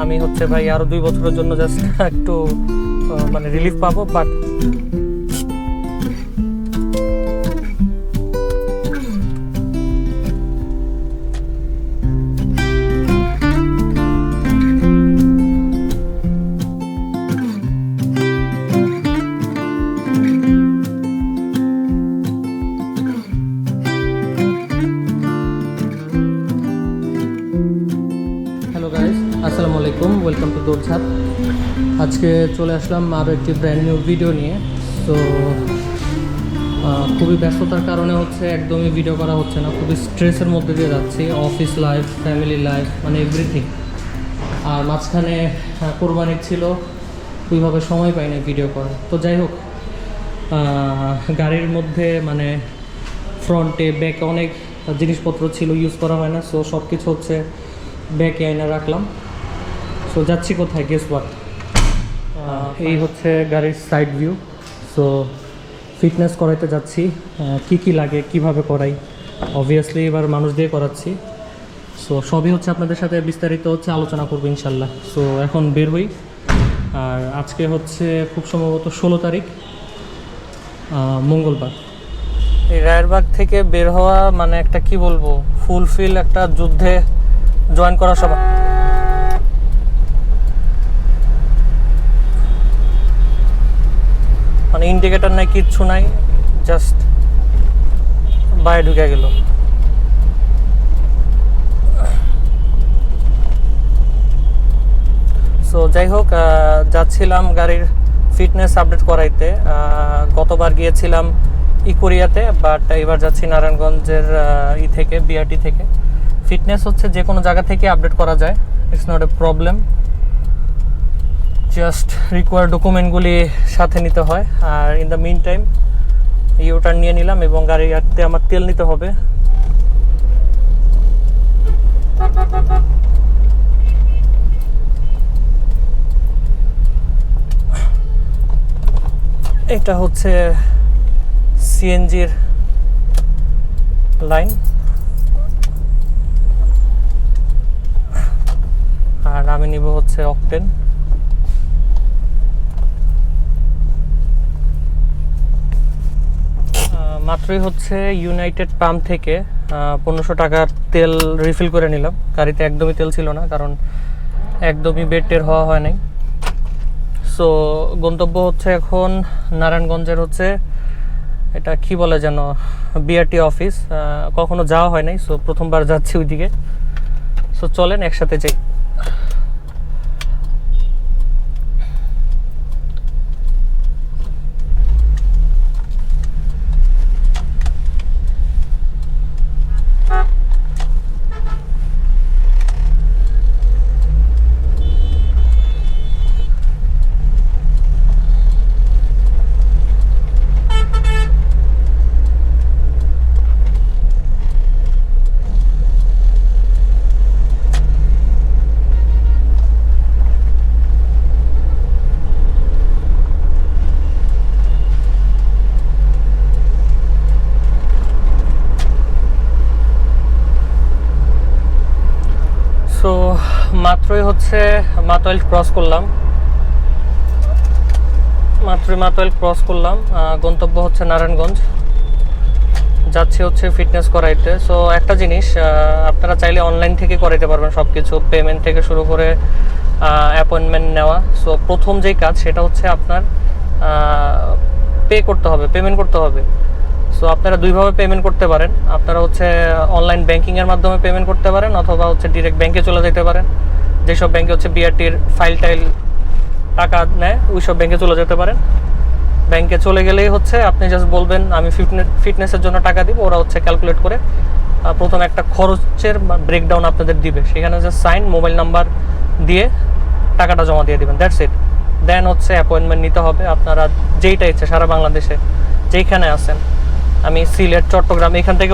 আমি হচ্ছে ভাই আরো 2 বছরের জন্য জাস্ট একটু মানে রিলিফ পাবো। বাট হ্যালো গাইস, আসসালামু আলাইকুম, ওয়েলকাম টু দৌড়ঝাঁপ। আজকে চলে আসলাম আরও একটি ব্র্যান্ড নিউ ভিডিও নিয়ে। তো খুবই ব্যস্ততার কারণে হচ্ছে একদমই ভিডিও করা হচ্ছে না, খুবই স্ট্রেসের মধ্যে দিয়ে যাচ্ছি, অফিস লাইফ, ফ্যামিলি লাইফ, মানে এভরিথিং। আর মাঝখানে কোরবানির ছিল, ওইভাবে সময় পাই না ভিডিও করার। তো যাই হোক, গাড়ির মধ্যে মানে ফ্রন্টে ব্যাকে অনেক জিনিসপত্র ছিল, ইউজ করা হয় না, সো সব কিছু হচ্ছে ব্যাকে আইনা রাখলাম। সো যাচ্ছি কোথায়, গেস হোয়াট? এই হচ্ছে গাড়ির সাইড ভিউ। সো ফিটনেস করাইতে যাচ্ছি, কি লাগে, কিভাবে করাই, অবভিয়াসলি এবার মানুষ দিয়ে করাচ্ছি। সো সবই হচ্ছে আপনাদের সাথে বিস্তারিত হচ্ছে আলোচনা করবো ইনশাল্লাহ। সো এখন বের হই। আর আজকে হচ্ছে খুব সম্ভবত 16 তারিখ, মঙ্গলবার। এই রায়েরবাগ থেকে বের হওয়া মানে একটা কি বলবো, ফুলফিল একটা যুদ্ধে জয়েন করার সময়। মানে ইন্ডিকেটর নাই, কিচ্ছু নাই, জাস্ট বাইরে ঢুকে গেল। সো যাই হোক, যাচ্ছিলাম গাড়ির ফিটনেস আপডেট করাইতে। গতবার গিয়েছিলাম ইকুরিয়াতে, বাট এবার যাচ্ছি নারায়ণগঞ্জের থেকে, বিআরটি থেকে। ফিটনেস হচ্ছে যে কোনো জায়গা থেকে আপডেট করা যায়, it's not a problem. Just required ডকুমেন্টগুলি সাথে নিতে হয়। আর in the mean time U turn নিয়ে নিলাম এবং গাড়িতে আমার তেল নিতে হবে। এটা হচ্ছে সিএনজির লাইন, আর আমি নিব হচ্ছে অকটেন। মাত্রই হচ্ছে ইউনাইটেড পাম্প থেকে 1500 টাকার তেল রিফিল করে নিলাম। গাড়িতে একদমই তেল ছিল না, কারণ একদমই বেড টের হওয়া হয় নাই। সো গন্তব্য হচ্ছে এখন নারায়ণগঞ্জের হচ্ছে, এটা কি বলে যেন, বিআরটি অফিস। কখনো যাওয়া হয় নাই, সো প্রথমবার যাচ্ছি ওইদিকে। সো চলেন একসাথে যাই। সো মাত্রই হচ্ছে মাতোয়াইল ক্রস করলাম, গন্তব্য হচ্ছে নারায়ণগঞ্জ। যাচ্ছি হচ্ছে ফিটনেস করাইতে। সো একটা জিনিস, আপনারা চাইলে অনলাইন থেকে করাইতে পারবেন সব কিছু, পেমেন্ট থেকে শুরু করে অ্যাপয়েন্টমেন্ট নেওয়া। সো প্রথম যেই কাজ সেটা হচ্ছে আপনার পেমেন্ট করতে হবে। সো আপনারা দুইভাবে পেমেন্ট করতে পারেন। আপনারা হচ্ছে অনলাইন ব্যাংকিংয়ের মাধ্যমে পেমেন্ট করতে পারেন, অথবা হচ্ছে ডিরেক্ট ব্যাংকে চলে যেতে পারেন। যেসব ব্যাংকে হচ্ছে বিআরটির ফাইল টাইল টাকা নেয়, ওই সব ব্যাংকে চলে যেতে পারেন। ব্যাংকে চলে গেলেই হচ্ছে আপনি জাস্ট বলবেন আমি ফিটনেসের জন্য টাকা দিব, ওরা হচ্ছে ক্যালকুলেট করে প্রথম একটা খরচের ব্রেকডাউন আপনাদের দিবে। সেখানে জাস্ট সাইন, মোবাইল নাম্বার দিয়ে টাকাটা জমা দিয়ে দেবেন, দ্যাটস ইট। দেন হচ্ছে অ্যাপয়েন্টমেন্ট নিতে হবে। আপনারা যেইটা ইচ্ছে সারা বাংলাদেশে যেইখানে আছেন, আমি সিলেট, চট্টগ্রাম, এখান থেকে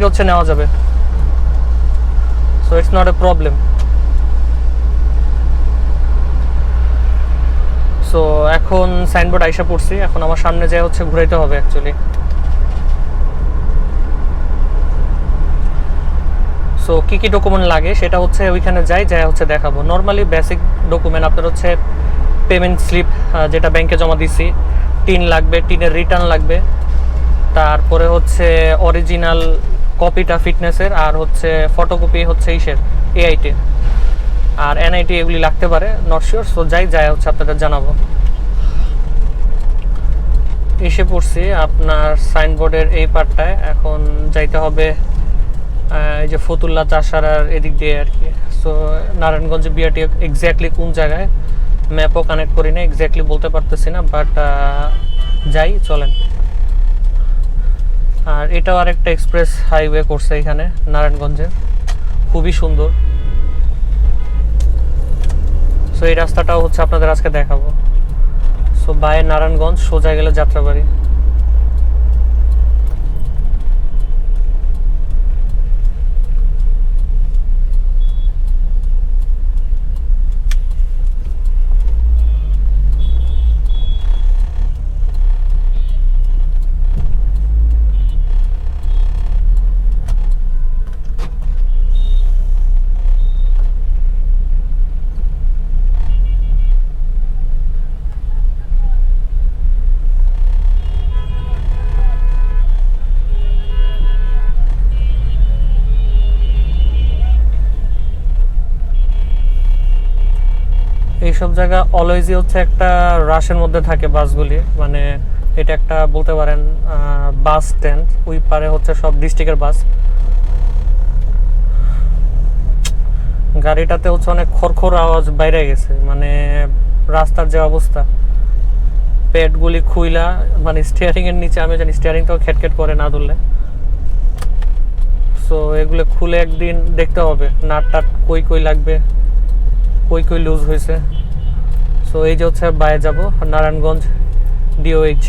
হচ্ছে নেওয়া যাবে। So it's not a problem. So এখন সাইনবোর্ড আইসা পড়ছি, এখন আমার সামনে যায় হচ্ছে ঘুরাইতে হবে অ্যাকচুয়ালি। সো কী কী ডকুমেন্ট লাগে সেটা হচ্ছে ওইখানে যাই হচ্ছে দেখাবো। নর্মালি বেসিক ডকুমেন্ট আপনার হচ্ছে পেমেন্ট স্লিপ, যেটা ব্যাংকে জমা দিছি, টিন লাগবে, টিনের রিটার্ন লাগবে, তারপরে হচ্ছে অরিজিনাল কপিটা ফিটনেসের, আর হচ্ছে ফটোকপি হচ্ছে ইসের এআইটি আর এনআইটি, এগুলি লাগতে পারে, নট শিওর। সো যাই হচ্ছে আপনাদের জানাবো। এসে পড়ছি আপনার সাইনবোর্ডের এই পার্টটায়, এখন যাইতে হবে এই যে ফতুল্লা চাষারার এদিক দিয়ে আর কি। সো নারায়ণগঞ্জ বিআরটি এক্স্যাক্টলি কোন জায়গায় ম্যাপও কানেক্ট করি না, এক্স্যাক্টলি বলতে পারতেছি না, বাট যাই চলেন। আর এটাও আরেকটা এক্সপ্রেস হাইওয়ে করছে এখানে নারায়ণগঞ্জে, খুবই সুন্দর। সো এই রাস্তাটাও হচ্ছে আপনাদের আজকে দেখাবো। সো বাই নারায়ণগঞ্জ সোজা গেলে যাত্রাবাড়ি। এইসব জায়গা অলওয়েজই হচ্ছে একটা রাশের মধ্যে থাকে বাসগুলি, মানে এটা একটা বলতে পারেন বাস স্ট্যান্ড, ওই পারে হচ্ছে সব ডিস্ট্রিক্টের বাস। গাড়িটাতে হচ্ছে অনেক খড়খড় আওয়াজ বাইরে গেছে, মানে রাস্তার যে অবস্থা, পেটগুলি খুইলা, মানে স্টিয়ারিংয়ের নিচে আমি জানি স্টিয়ারিংটাও খেটখেট করে না ধরলে। সো এগুলো খুলে একদিন দেখতে হবে নাট টাট কই লাগবে, কই লুজ হয়েছে। সো এই যে হচ্ছে বাইরে যাব নারায়ণগঞ্জ ডিওএইচ।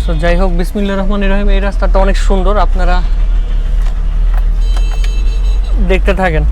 সো যাই হোক, বিসমিল্লাহির রহমানির রহিম। এই রাস্তাটা অনেক সুন্দর, আপনারা দেখতে থাকেন।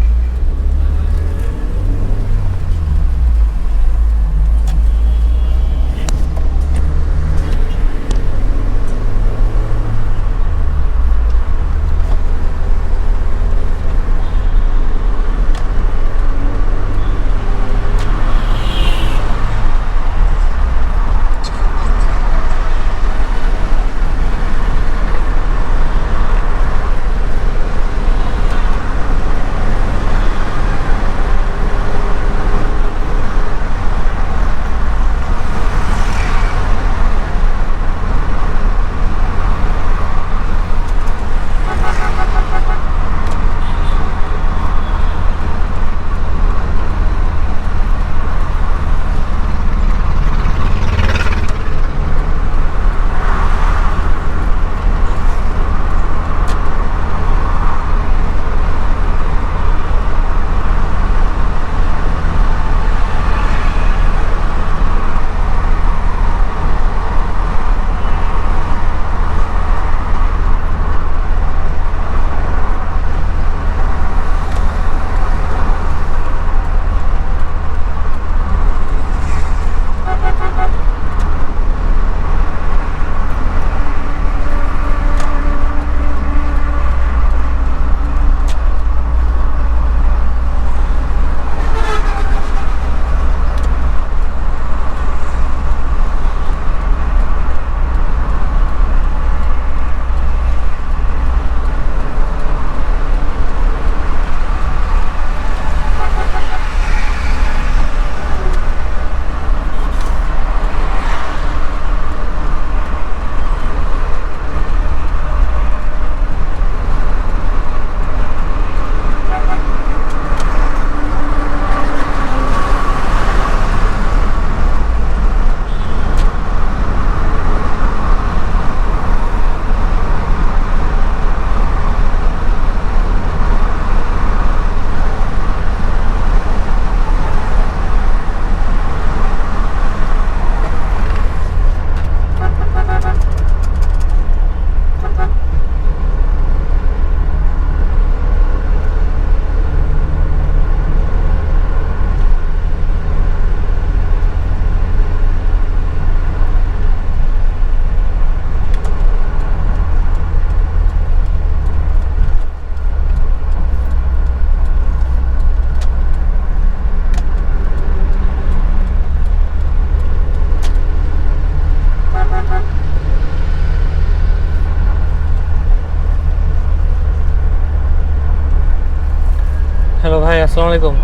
আসসালামু আলাইকুম।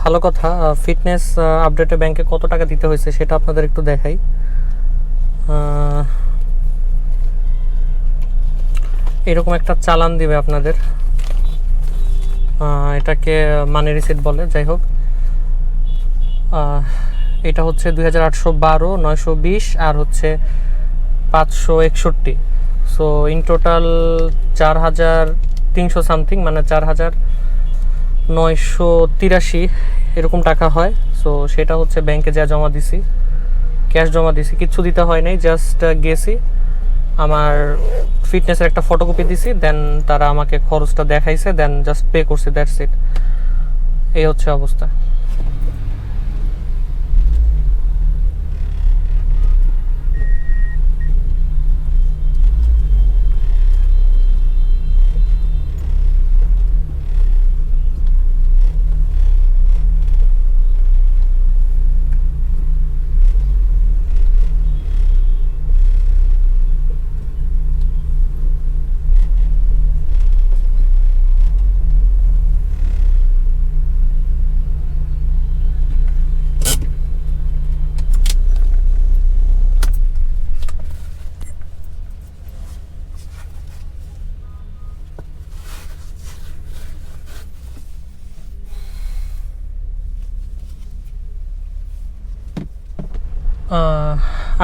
ভালো কথা। ফিটনেস আপডেটে ব্যাংকে কত টাকা দিতে হয়েছে সেটা আপনাদের একটু দেখাই। এরকম একটা চালান দিবে আপনাদের, এটাকে মানি রিসিট বলে। যাই হোক, এটা হচ্ছে 2812, 920 আর হচ্ছে 561। সো ইন টোটাল 4300 সামথিং, মানে 4983 এরকম টাকা হয়। সো সেটা হচ্ছে ব্যাংকে যা জমা দিছি, ক্যাশ জমা দিছি, কিচ্ছু দিতে হয় নাই। জাস্ট গেছি, আমার ফিটনেসের একটা ফটোকপি দিছি, দেন তারা আমাকে খরচটা দেখাইছে, দেন জাস্ট পে করছি, দ্যাটস ইট। এই হচ্ছে অবস্থা।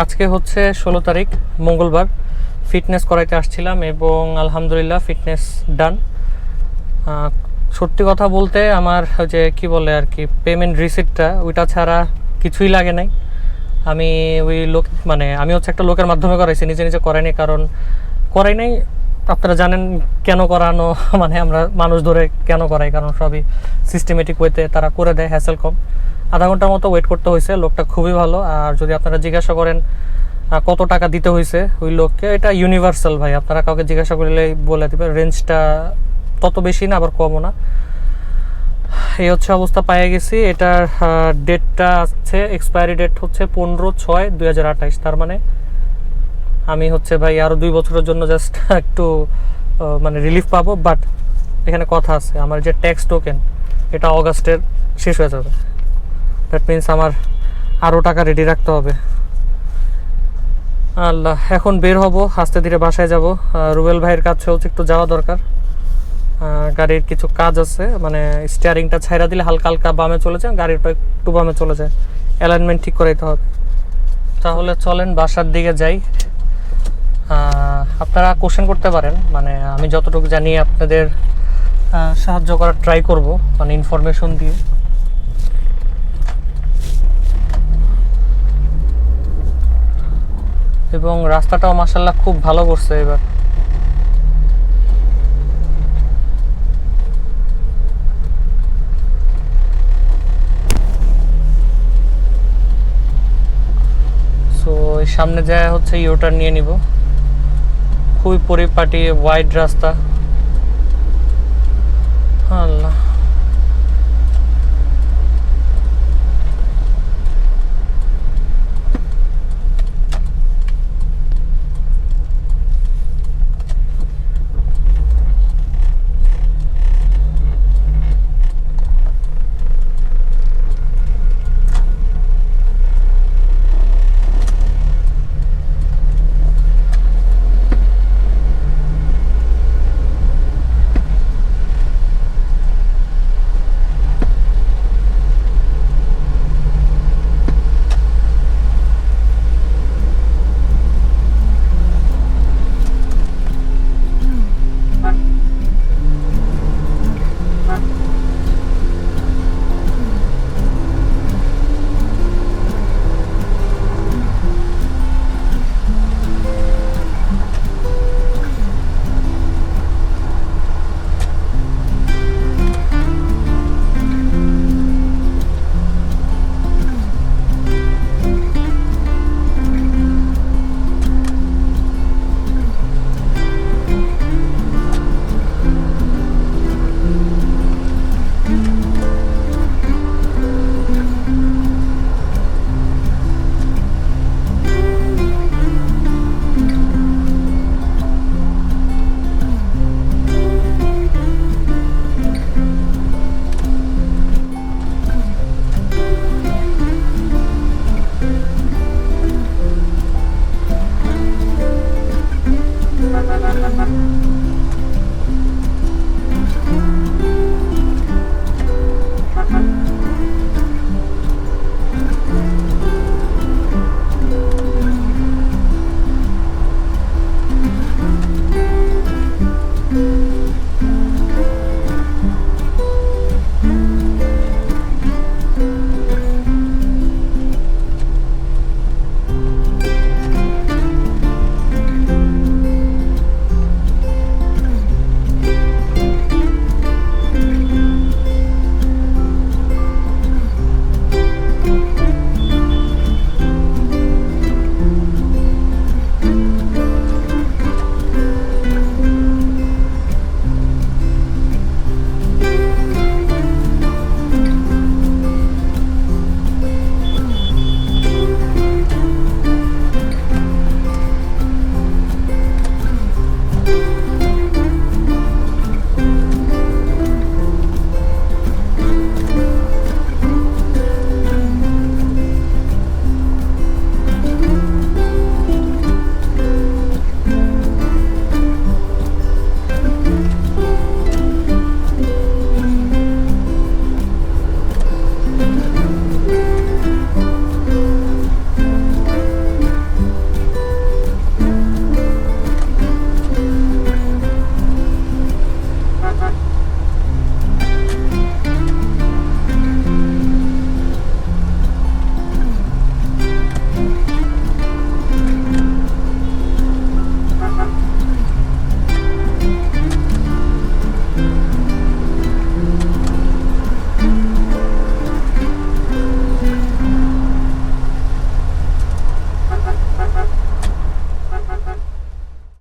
আজকে হচ্ছে 16 তারিখ, মঙ্গলবার। ফিটনেস করাইতে আসছিলাম এবং আলহামদুলিল্লাহ ফিটনেস ডান। সত্যি কথা বলতে আমার যে কি বলে আর কি, পেমেন্ট রিসিপ্টটা ওইটা ছাড়া কিছুই লাগে নাই। আমি ওই লোক, মানে আমি হচ্ছে একটা লোকের মাধ্যমে করাইছি, নিজে নিজে করাইনি। কারণ করাই নাই, আপনারা জানেন কেন করানো মানে আমরা মানুষ ধরে কেন করাই, কারণ সবই সিস্টেমেটিক ওয়েতে তারা করে দেয়, হ্যাসেল কম। আধা ঘন্টার মতো ওয়েট করতে হয়েছে। লোকটা খুবই ভালো। আর যদি আপনারা জিজ্ঞাসা করেন কত টাকা দিতে হয়েছে ওই লোককে, এটা ইউনিভার্সাল ভাই, আপনারা কাউকে জিজ্ঞাসা করলেই বলে দেবে। রেঞ্জটা তত বেশি না, আবার কমও না। এই হচ্ছে অবস্থা পাইয়ে গেছি। এটার ডেটটা আছে, এক্সপায়ারি ডেট হচ্ছে 15/6/2028। তার মানে আমি হচ্ছে ভাই আরও 2 বছরের জন্য জাস্ট একটু মানে রিলিফ পাবো। বাট এখানে কথা আছে, আমার যে ট্যাক্স টোকেন এটা অগাস্টের শেষ হয়ে যাবে। দ্যাট মিনস আমার আরও টাকা রেডি রাখতে হবে। আল্লাহ, এখন বের হব, আস্তে ধীরে বাসায় যাব। রুবেল ভাইয়ের কাছে হচ্ছে একটু যাওয়া দরকার, গাড়ির কিছু কাজ আছে। মানে স্টিয়ারিংটা ছাইরা দিলে হালকা হালকা বামে চলে যায়, গাড়িটা একটু বামে চলে যায়, অ্যালাইনমেন্ট ঠিক করে দিতে হবে। তাহলে চলেন বাসার দিকে যাই। আপনারা কোশ্চেন করতে পারেন, মানে আমি যতটুকু জানি আপনাদের সাহায্য করার ট্রাই করব, মানে ইনফরমেশন দিয়ে। এবং রাস্তাটাও মাশাআল্লাহ খুব ভালো করছে এবার। সো এই সামনে যায় হচ্ছে ইউটার্ন নিয়ে নিব। খুবই পরিপাটি ওয়াইড রাস্তা। আল্লাহ,